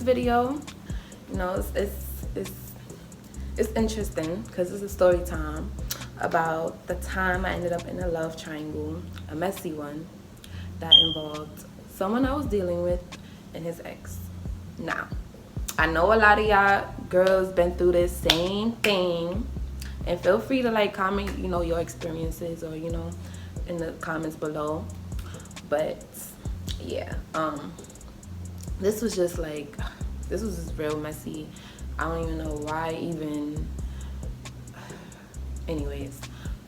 video, you know, it's interesting because it's a story time about the time I ended up in a love triangle, a messy one that involved someone I was dealing with and his ex. Now, I know a lot of y'all girls been through this same thing, and feel free to like comment, you know, your experiences, or you know, in the comments below. But yeah, this was just like, this was just real messy. I don't even know why even, anyways,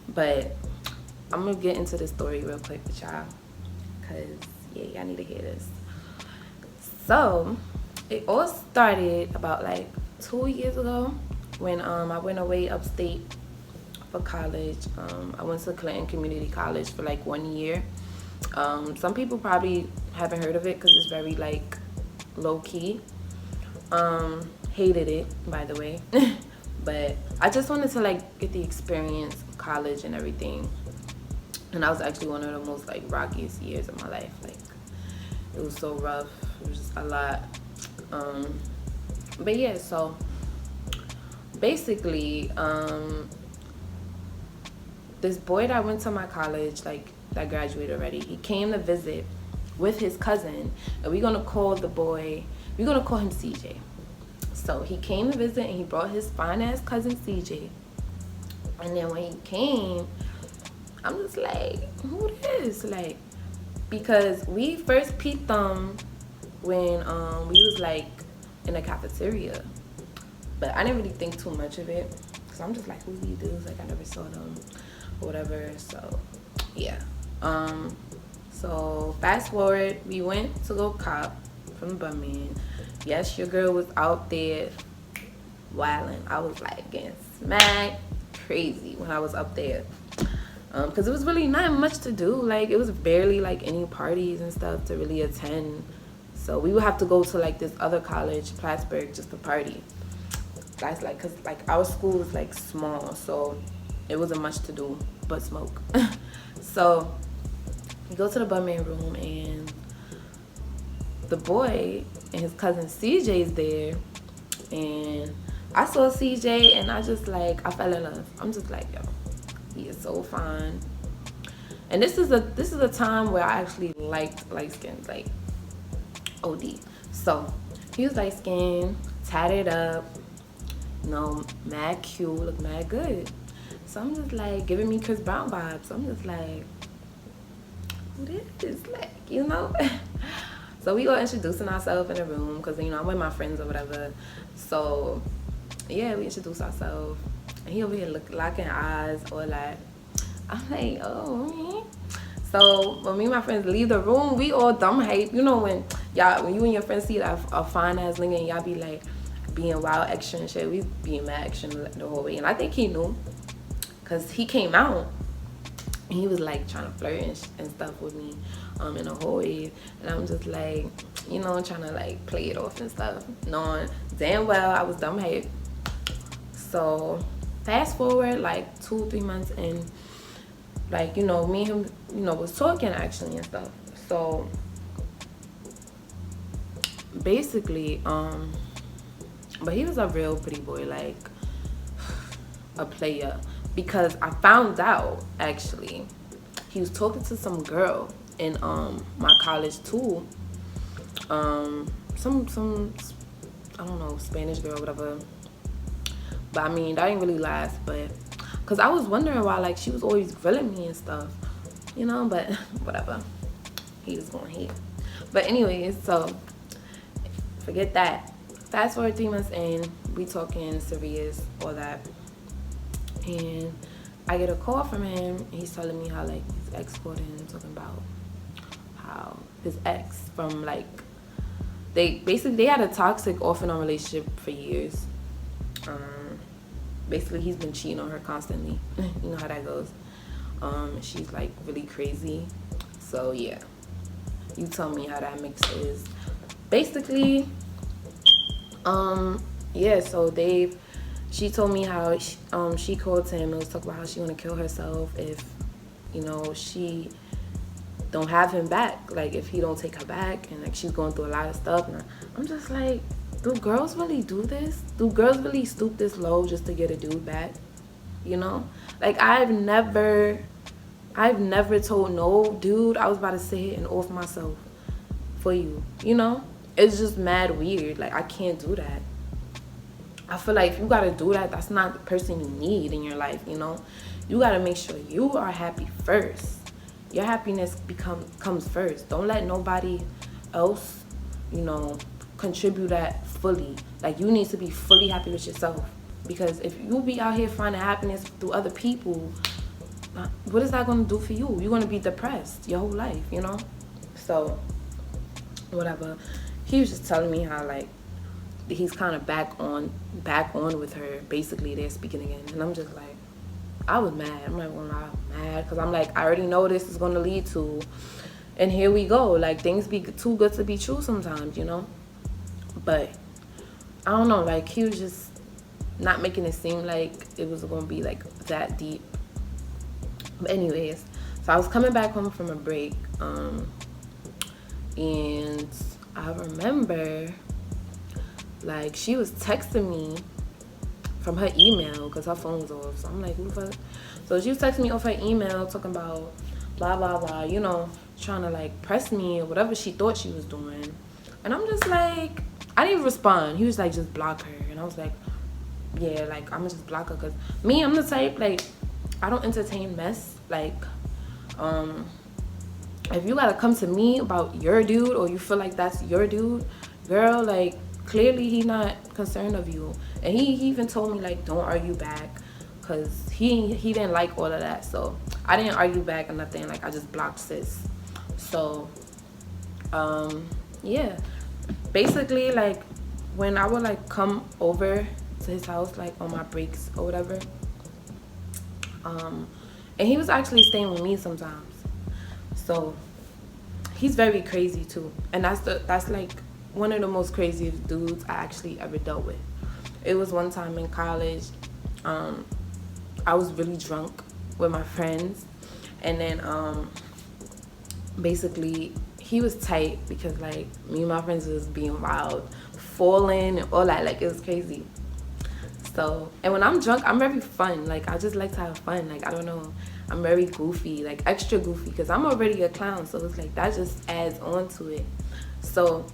but I'm gonna get into the story real quick with y'all, because yeah, y'all need to hear this. So it all started about like 2 years ago when I went away upstate for college. I went to Clinton Community College for like 1 year. Some people probably haven't heard of it because it's very like low-key. Hated it, by the way. But I just wanted to like get the experience of college and everything. And that was actually one of the most like rockiest years of my life. Like, it was so rough. It was just a lot. But yeah, so basically, this boy that went to my college, like that graduated already, he came to visit with his cousin, and we're gonna call the boy, we're gonna call him CJ. So he came to visit and he brought his fine ass cousin CJ. And then when he came, I'm just like, who this? Like, because we first peeped them when we was like in the cafeteria, but I didn't really think too much of it, because I'm just like, who these dudes? Like, I never saw them or whatever. So yeah. So fast forward, we went to go cop from the bum man. Yes, your girl was out there wilding. I was like getting smacked crazy when I was up there, because it was really not much to do. Like, it was barely like any parties and stuff to really attend. So we would have to go to like this other college, Plattsburgh, just to party. That's like, cause like our school was like small, so it wasn't much to do but smoke. So we go to the bum man room, and the boy and his cousin CJ's there, and I saw CJ and I just like, I fell in love. I'm just like, yo, he is so fine. And this is a time where I actually liked light skins, like OD. So he was light skinned, tatted up, you know, mad cute, look mad good. So I'm just like, giving me Chris Brown vibes. I'm just like, who this? Like, you know? So we were introducing ourselves in the room, because, you know, I'm with my friends or whatever. So yeah, we introduced ourselves, and he over here locking eyes, or like, I'm like, oh. So when me and my friends leave the room, we all dumb hype. You know, when you and your friends see a fine ass nigga and y'all be like being wild extra and shit, we being mad extra the whole way. And I think he knew, because he came out and he was like trying to flirt and stuff with me in the hallway. And I'm just like, you know, trying to like play it off and stuff, knowing damn well I was dumb hype. So fast forward like 2-3 months, and like, you know, me and him, you know, was talking actually and stuff. So basically, but he was a real pretty boy, like a player, because I found out actually he was talking to some girl in my college too. Some I don't know, Spanish girl, whatever. But I mean, that didn't really last, but because I was wondering why, like, she was always grilling me and stuff, you know, but whatever. He was going to hate. But anyways, so forget that. Fast forward 3 months in, we talking serious, all that. And I get a call from him, and he's telling me how, like, his ex called him, talking about how his ex from, like, they had a toxic off and on relationship for years. Basically, he's been cheating on her constantly. You know how that goes. She's like really crazy. So yeah, you tell me how that mix is. Basically, yeah. So she told me how she called him and was talking about how she want to kill herself if, you know, she don't have him back. Like if he don't take her back, and like she's going through a lot of stuff. And I'm just like, do girls really do this? Do girls really stoop this low just to get a dude back? You know? Like, I've never told no dude I was about to sit here and off myself for you. You know? It's just mad weird. Like, I can't do that. I feel like if you gotta do that, that's not the person you need in your life, you know? You gotta make sure you are happy first. Your happiness comes first. Don't let nobody else, you know, contribute that fully. Like, you need to be fully happy with yourself. Because if you be out here finding happiness through other people, what is that going to do for you? You're going to be depressed your whole life, you know? So, whatever. He was just telling me how, like, he's kind of back on with her. Basically, they're speaking again. And I'm just like, I was mad. I'm not going to lie, I'm mad. Because I'm like, I already know this is going to lead to. And here we go. Like, things be too good to be true sometimes, you know? But, I don't know. Like, he was just not making it seem like it was going to be, like, that deep. But anyways, so I was coming back home from a break. And I remember, like, she was texting me from her email because her phone was off. So I'm like, who the fuck? So she was texting me off her email talking about blah, blah, blah, you know, trying to, like, press me or whatever she thought she was doing. And I'm just like, I didn't even respond. He was like, just block her. And I was like, yeah, like, I'm gonna just block her. Because me, I'm the type, like, I don't entertain mess. Like, if you gotta come to me about your dude or you feel like that's your dude, girl, like, clearly he not concerned of you. And he even told me, like, don't argue back, because he didn't like all of that. So I didn't argue back or nothing. Like, I just blocked sis. So yeah, basically, like, when I would, like, come over to his house, like, on my breaks or whatever, and he was actually staying with me sometimes. So he's very crazy too, and that's like one of the most craziest dudes I actually ever dealt with. It was one time in college. I was really drunk with my friends, and then basically he was tight because, like, me and my friends was being wild, falling and all that. Like, it was crazy. So, and when I'm drunk, I'm very fun. Like, I just like to have fun. Like, I don't know, I'm very goofy, like extra goofy, because I'm already a clown. So it's like that just adds on to it. So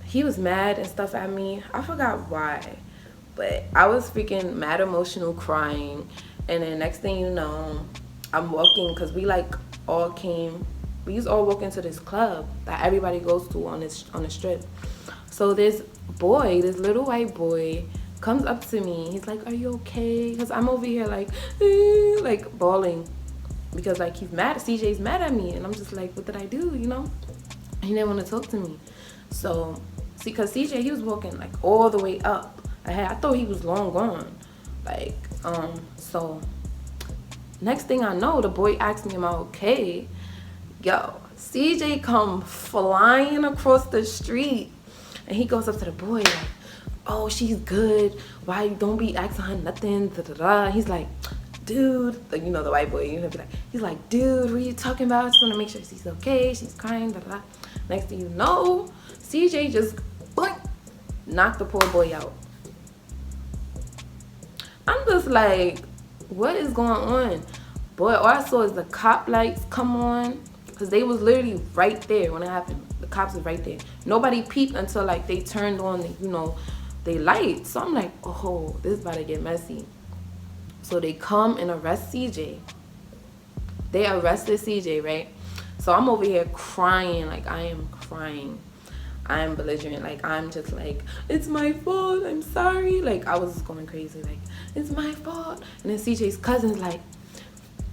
he was mad and stuff at me. I forgot why, but I was freaking mad, emotional, crying. And then next thing you know, I'm walking, because we, like, we used all walk into this club that everybody goes to on the strip. So this little white boy comes up to me. He's like, are you okay? Because I'm over here, like, like, bawling, because, like, he's mad. CJ's mad at me. And I'm just like, what did I do, you know? He didn't want to talk to me. So, see, because CJ, he was walking, like, all the way up ahead. I thought he was long gone. Like, so next thing I know, the boy asked me, am I okay? Yo, CJ come flying across the street. And he goes up to the boy, like, oh, she's good. Why don't be asking her nothing? Da, da, da. He's like, dude, like, you know, the white boy, you know, be like, he's like, dude, what are you talking about? I just want to make sure she's okay. She's crying, da, da, da. Next thing you know, CJ just boink, knocked the poor boy out. I'm just like, what is going on? Boy, all I saw is the cop lights come on, because they was literally right there when it happened. The cops was right there. Nobody peeped until, like, they turned on the, you know, they lights. So I'm like, oh, this is about to get messy. So they come and arrest CJ. They arrested CJ, right? So I'm over here crying. Like, I am crying. I am belligerent. Like, I'm just like, it's my fault. I'm sorry. Like, I was just going crazy. Like, it's my fault. And then CJ's cousin's like,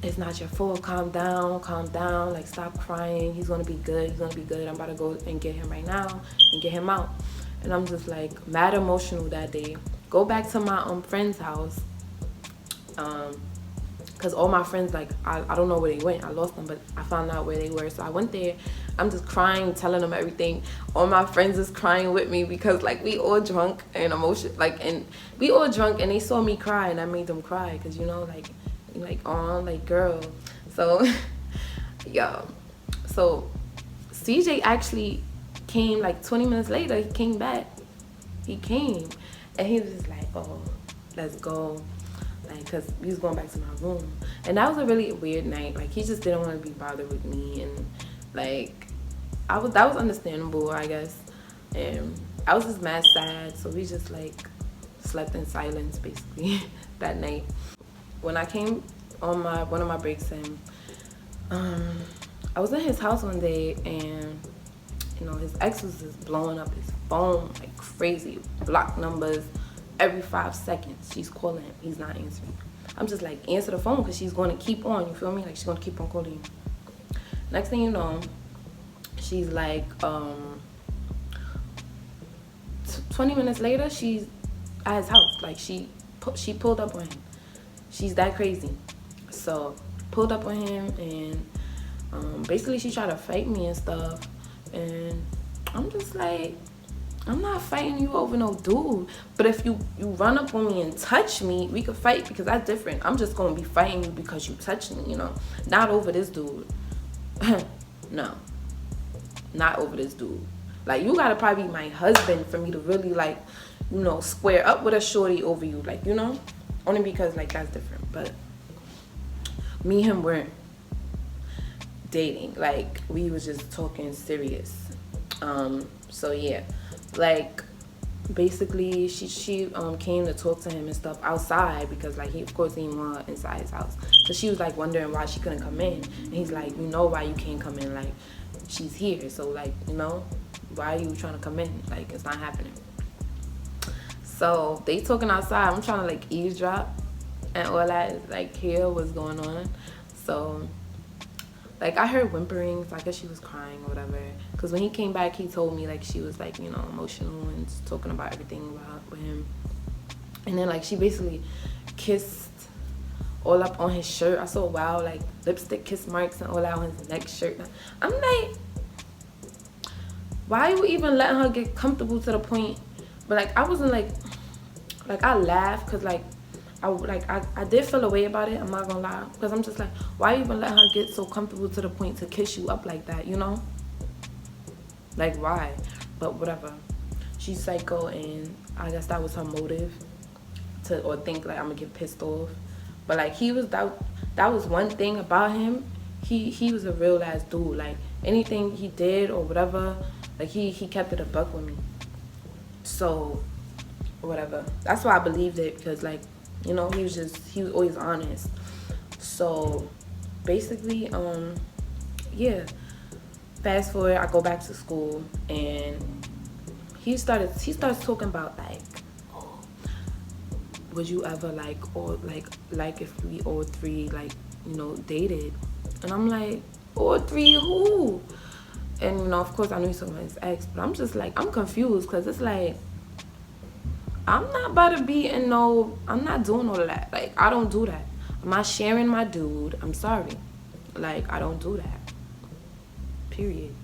it's not your fault. Calm down. Calm down. Like, stop crying. He's going to be good. He's going to be good. I'm about to go and get him right now and get him out. And I'm just, like, mad emotional that day. Go back to my friend's house. Because all my friends, like, I don't know where they went. I lost them, but I found out where they were. So I went there. I'm just crying, telling them everything. All my friends is crying with me because, like, we all drunk and we all drunk, and they saw me cry, and I made them cry because, you know, like, oh, like, girl. So, yeah. So CJ actually came like 20 minutes later. He came back. He came, and he was just like, oh, let's go. Like, cause we was going back to my room, and that was a really weird night. Like, he just didn't want to be bothered with me, and like, that was understandable, I guess. And I was just mad sad, so we just like slept in silence basically that night. When I came on one of my breaks in, I was in his house one day, and you know, his ex was just blowing up his phone like crazy, block numbers. Every 5 seconds, she's calling him. He's not answering. I'm just like, answer the phone, because she's going to keep on. You feel me? Like, she's going to keep on calling you. Next thing you know, she's like, 20 minutes later, she's at his house. Like, she pulled up on him. She's that crazy. So, pulled up on him, and basically she tried to fight me and stuff. And I'm just like, I'm not fighting you over no dude. But if you run up on me and touch me, we could fight, because that's different. I'm just going to be fighting you because you touched me, you know. Not over this dude. No. Not over this dude. Like, you got to probably be my husband for me to really, like, you know, square up with a shorty over you. Like, you know. Only because, like, that's different. But me and him weren't dating. Like, we was just talking serious. So, yeah. Like, basically she came to talk to him and stuff outside, because like, he of course didn't want her inside his house. So she was like wondering why she couldn't come in, and he's like, you know why you can't come in, like, she's here, so like, you know, why are you trying to come in? Like, it's not happening. So they talking outside. I'm trying to like eavesdrop and all that, like, hear what's going on. So like, I heard whimpering, so I guess she was crying or whatever. Because when he came back, he told me, like, she was, like, you know, emotional and talking about everything with him. And then, like, she basically kissed all up on his shirt. I saw, wow, like, lipstick kiss marks and all that on his neck shirt. I'm like, why are you even letting her get comfortable to the point? But, like, I wasn't, like, I laughed because, like, I did feel a way about it, I'm not gonna lie, because I'm just like, why even let her get so comfortable to the point to kiss you up like that, you know? Like, why? But whatever. She's psycho, and I guess that was her motive, or think like I'm gonna get pissed off. But like, he was that was one thing about him. He was a real ass dude. Like, anything he did or whatever, like he kept it a buck with me. So whatever. That's why I believed it, because like, you know, he was always honest. So basically, yeah. Fast forward, I go back to school, and he starts talking about like, oh, would you ever like if we all three, like, you know, dated? And I'm like, all three who? And you know, of course I knew he was talking about his ex, but I'm just like, I'm confused, because it's like, I'm not about to be in I'm not doing all of that. Like, I don't do that. I'm not sharing my dude. I'm sorry. Like, I don't do that. Period.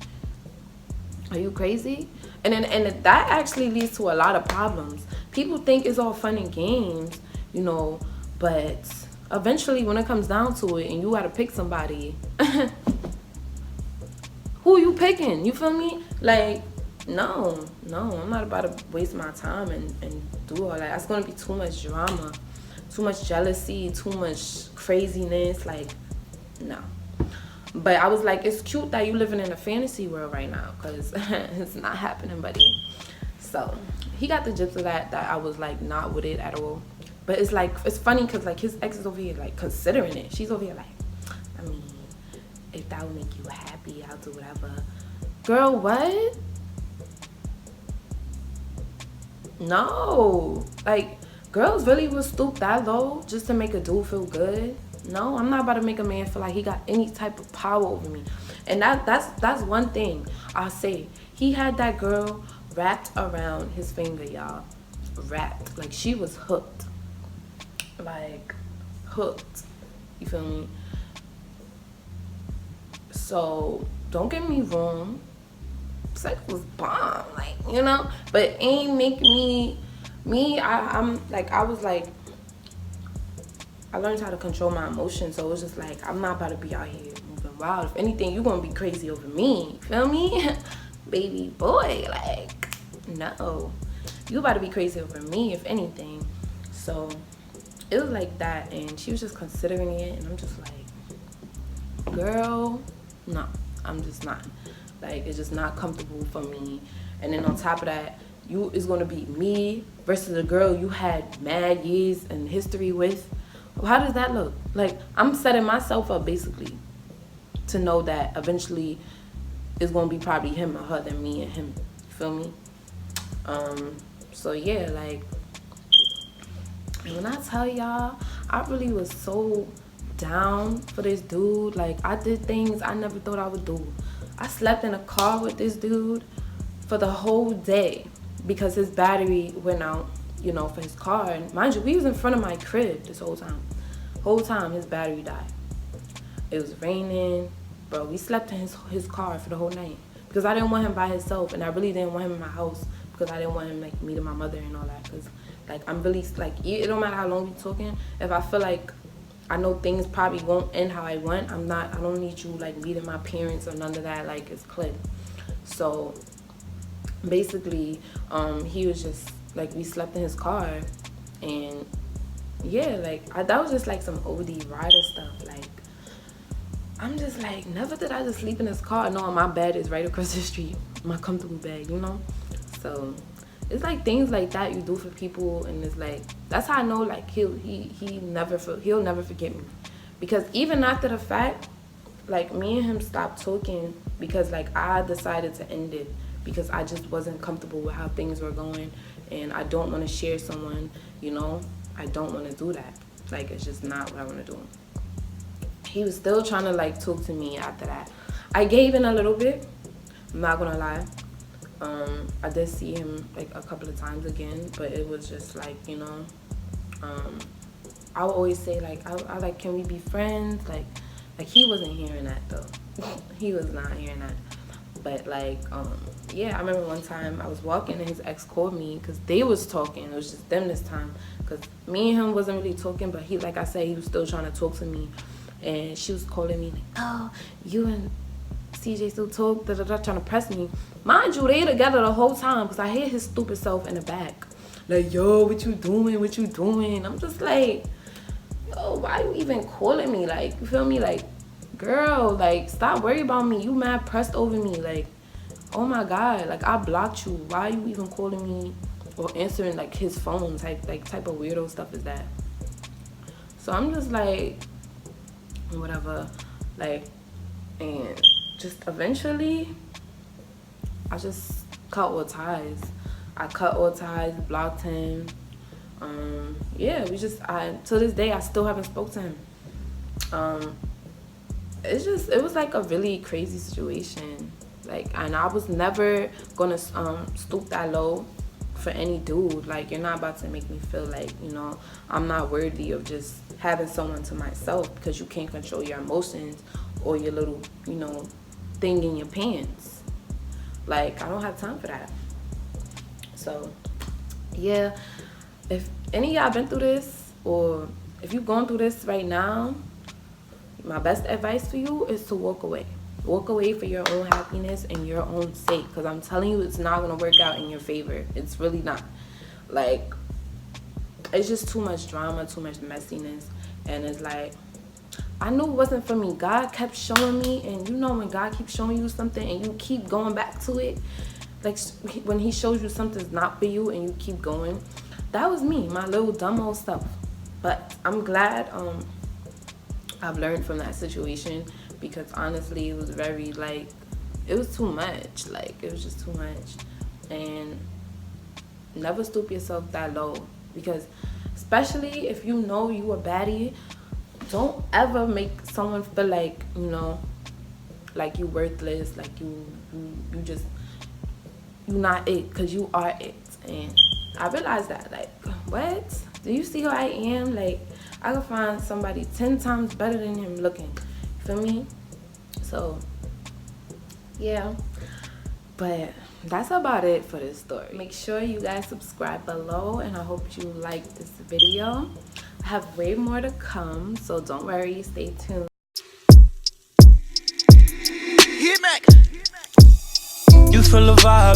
Are you crazy? And that actually leads to a lot of problems. People think it's all fun and games, you know, but eventually when it comes down to it and you gotta pick somebody, who you picking? You feel me? Like, no, I'm not about to waste my time and do all that. That's gonna be too much drama, too much jealousy, too much craziness. Like, no. But I was like, it's cute that you living in a fantasy world right now, because it's not happening, buddy. So he got the gist of that I was like not with it at all. But it's like, it's funny because like his ex is over here like considering it. She's over here like, I mean, if that would make you happy, I'll do whatever. Girl, what? No. Like, girls really will stoop that low just to make a dude feel good? No, I'm not about to make a man feel like he got any type of power over me. And that's one thing I'll say. He had that girl wrapped around his finger, y'all. Wrapped. Like, she was hooked. Like, hooked. You feel me? So, don't get me wrong. Sex was bomb. Like, you know? But it ain't make me... I'm like, I was like... I learned how to control my emotions, so it was just like, I'm not about to be out here moving wild. If anything, you're gonna be crazy over me. Feel me? baby boy. Like, no, you about to be crazy over me, if anything. So it was like that, and she was just considering it, and I'm just like, girl, no, I'm just not. Like, it's just not comfortable for me. And then on top of that, you is gonna be me versus a girl you had mad years and history with. How does that look? Like, I'm setting myself up basically to know that eventually it's gonna be probably him or her than me and him. You feel me? So yeah, like, when I tell y'all, I really was so down for this dude. Like, I did things I never thought I would do. I slept in a car with this dude for the whole day because his battery went out, you know, for his car. And mind you, we was in front of my crib this whole time. Whole time his battery died. It was raining. Bro, we slept in his car for the whole night because I didn't want him by himself, and I really didn't want him in my house because I didn't want him, like, meeting my mother and all that. Because, like, I'm really, like, it don't matter how long we talking. If I feel like I know things probably won't end how I want, I don't need you, like, meeting my parents or none of that. Like, it's clear. So basically, he was just, like, we slept in his car, and yeah, like, that was just like some OD rider stuff. Like, I'm just like, never did I just sleep in his car knowing my bed is right across the street, my comfortable bed, you know? So it's like things like that you do for people, and it's like, that's how I know, like, he'll never forget me. Because even after the fact, like, me and him stopped talking because, like, I decided to end it because I just wasn't comfortable with how things were going, and I don't want to share someone, you know? I don't want to do that. Like, it's just not what I want to do. He was still trying to, like, talk to me after that. I gave in a little bit, I'm not gonna lie. I did see him, like, a couple of times again, but it was just like, you know, I would always say, like, I like, can we be friends? Like he wasn't hearing that though. He was not hearing that. But, like, yeah, I remember one time I was walking and his ex called me because they was talking. It was just them this time because me and him wasn't really talking, but he, like I said, he was still trying to talk to me. And she was calling me like, oh, you and CJ still talk, trying to press me. Mind you, they together the whole time because I hear his stupid self in the back. Like, yo, what you doing? What you doing? I'm just like, yo, why you even calling me? Like, you feel me? Like, girl, like, stop worrying about me. You mad pressed over me. Like, oh my God, like, I blocked you. Why are you even calling me or answering, like, his phone? Type of weirdo stuff is that? So I'm just like, whatever, like, and just eventually I just cut all ties. I cut all ties, blocked him. Yeah, to this day I still haven't spoke to him. It was like a really crazy situation. Like, and I was never gonna stoop that low for any dude. Like, you're not about to make me feel like, you know, I'm not worthy of just having someone to myself because you can't control your emotions or your little, you know, thing in your pants. Like, I don't have time for that. So yeah, if any of y'all been through this, or if you're going through this right now, my best advice for you is to walk away. Walk away for your own happiness and your own sake, because I'm telling you, it's not going to work out in your favor. It's really not. Like, it's just too much drama, too much messiness. And it's like, I knew it wasn't for me. God kept showing me, and you know when God keeps showing you something and you keep going back to it, like when he shows you something's not for you and you keep going, that was me, my little dumb old stuff. But I'm glad I've learned from that situation, because honestly it was very, like, it was too much. Like, it was just too much. And never stoop yourself that low, because especially if you know you a baddie, don't ever make someone feel like, you know, like you worthless, like you not it, because you are it. And I realized that, like, what? Do you see who I am? Like, I could find somebody 10 times better than him looking. You feel me? So, yeah. But that's about it for this story. Make sure you guys subscribe below, and I hope you liked this video. I have way more to come, so don't worry. Stay tuned. You full of vibes.